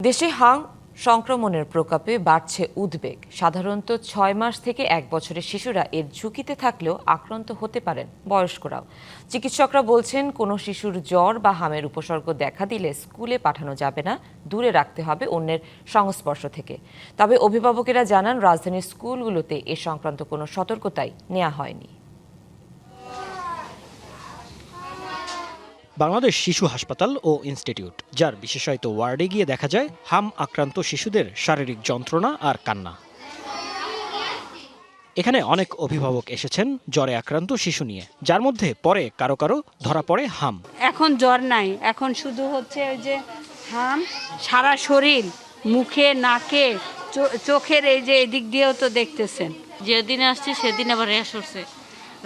দেশে হাং সংক্রমণের প্রকোপে বাড়ছে উদ্বেগ। সাধারণত ৬ মাস থেকে ১ বছরের শিশুরা এর ঝুঁকিতে থাকলেও আক্রান্ত হতে পারেন বয়স্করাও। চিকিৎসকরা বলছেন, কোনো শিশুর জ্বর বা হামের উপসর্গ দেখা দিলে স্কুলে পাঠানো যাবে না, দূরে রাখতে হবে অন্যের সংস্পর্শ থেকে। তবে অভিভাবকেরা জানান, রাজধানীর স্কুলগুলোতে এ সংক্রান্ত কোনো সতর্কতাই নেওয়া হয়নি। বাংলাদেশ শিশু হাসপাতাল ও ইনস্টিটিউট, যার বিশেষায়িত ওয়ার্ডে গিয়ে দেখা যায় হাম আক্রান্ত শিশুদের শারীরিক যন্ত্রণা আর কান্না। এখানে অনেক অভিভাবক এসেছেন জ্বরে আক্রান্ত শিশু নিয়ে, যার মধ্যে পরে কারো কারো ধরা পড়ে হাম। এখন জ্বর নাই, এখন শুধু হচ্ছে ওই যে হাম, সারা শরীর, মুখে, নাকে, চোখের এই যে এদিক দিয়েও তো দেখতেছেন। যেদিন আসছি সেদিন আবার র্যাশ উঠছে।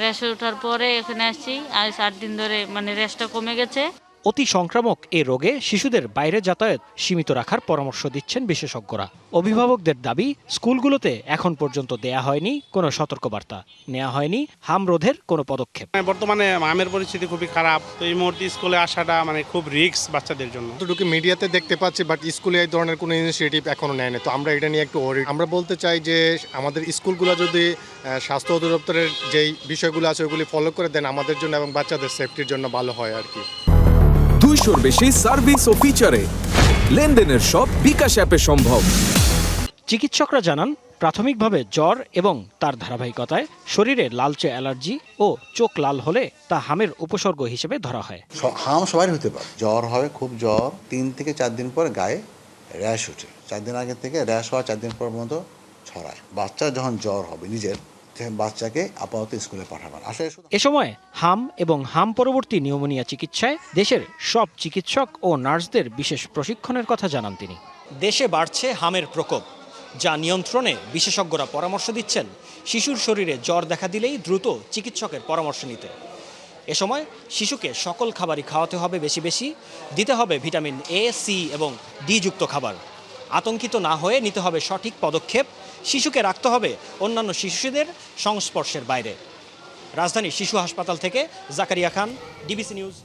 র্যাশ ওঠার পরে এখানে আসছি, আর 8 দিন ধরে র্যাশটা কমে গেছে। অতি সংক্রামক এ রোগে শিশুদের বাইরে যাতায়াত সীমিত রাখার পরামর্শ দিচ্ছেন বিশেষজ্ঞরা। অভিভাবকদের দাবি, স্কুলগুলোতে এখন পর্যন্ত দেয়া হয়নি কোনো সতর্কবার্তা, নেওয়া হয়নি হাম রোধের কোনো পদক্ষেপ। বর্তমানে হামের পরিস্থিতি খুবই খারাপ, তো এই মুহূর্তে স্কুলে আসাটা খুব রিস্ক বাচ্চাদের জন্য। যতটুকু মিডিয়াতে দেখতে পাচ্ছি, বাট স্কুলে এই ধরনের কোনো ইনিশিয়েটিভ এখনো নেয়নি, তো আমরা এটা নিয়ে একটু ওয়ারিড। আমরা বলতে চাই যে আমাদের স্কুলগুলো যদি স্বাস্থ্য অধিদপ্তরের যেই বিষয়গুলো আছে ওগুলি ফলো করে দেন, আমাদের জন্য এবং বাচ্চাদের সেফটির জন্য ভালো হয় আর কি। 200-র বেশি সার্ভিস ও ফিচারে লেনদেনের সব বিকাশ অ্যাপে সম্ভব। চিকিৎসকরা জানান, প্রাথমিকভাবে জ্বর এবং তার ধারাবাহিকতায় শরীরে লালচে অ্যালার্জি ও চোখ লাল হলে তা হামের উপসর্গ হিসেবে ধরা হয়। হাম সবাই হতে পারে, জ্বর হবে, খুব জ্বর, 3 থেকে 4 দিন পর গায়ে র্যাশ ওঠে, 4 দিন আগে থেকে র্যাশ হওয়া 4 দিন পর পর্যন্ত ছড়ায়। বাচ্চা যখন জ্বর হবে নিজের, বাচ্চাকে আপাতত স্কুলে পাঠাবেন। এ সময় হাম এবং হাম পরবর্তী নিউমোনিয়া চিকিৎসায় দেশের সব চিকিৎসক ও নার্সদের বিশেষ প্রশিক্ষণের কথা জানান তিনি। দেশে বাড়ছে হামের প্রকোপ, যা নিয়ন্ত্রণে বিশেষজ্ঞরা পরামর্শ দিচ্ছেন শিশুর শরীরে জ্বর দেখা দিলেই দ্রুত চিকিৎসকের পরামর্শ নিতে। এ সময় শিশুকে সকল খাবারই খাওয়াতে হবে বেশি বেশি, দিতে হবে ভিটামিন এ, সি এবং ডি যুক্ত খাবার। আতঙ্কিত না হয়ে নিতে হবে সঠিক পদক্ষেপ, শিশুকে রাখতে হবে অন্যান্য শিশুদের সংস্পর্শের বাইরে। রাজধানী শিশু হাসপাতাল থেকে জাকারিয়া খান, ডিবিসি নিউজ।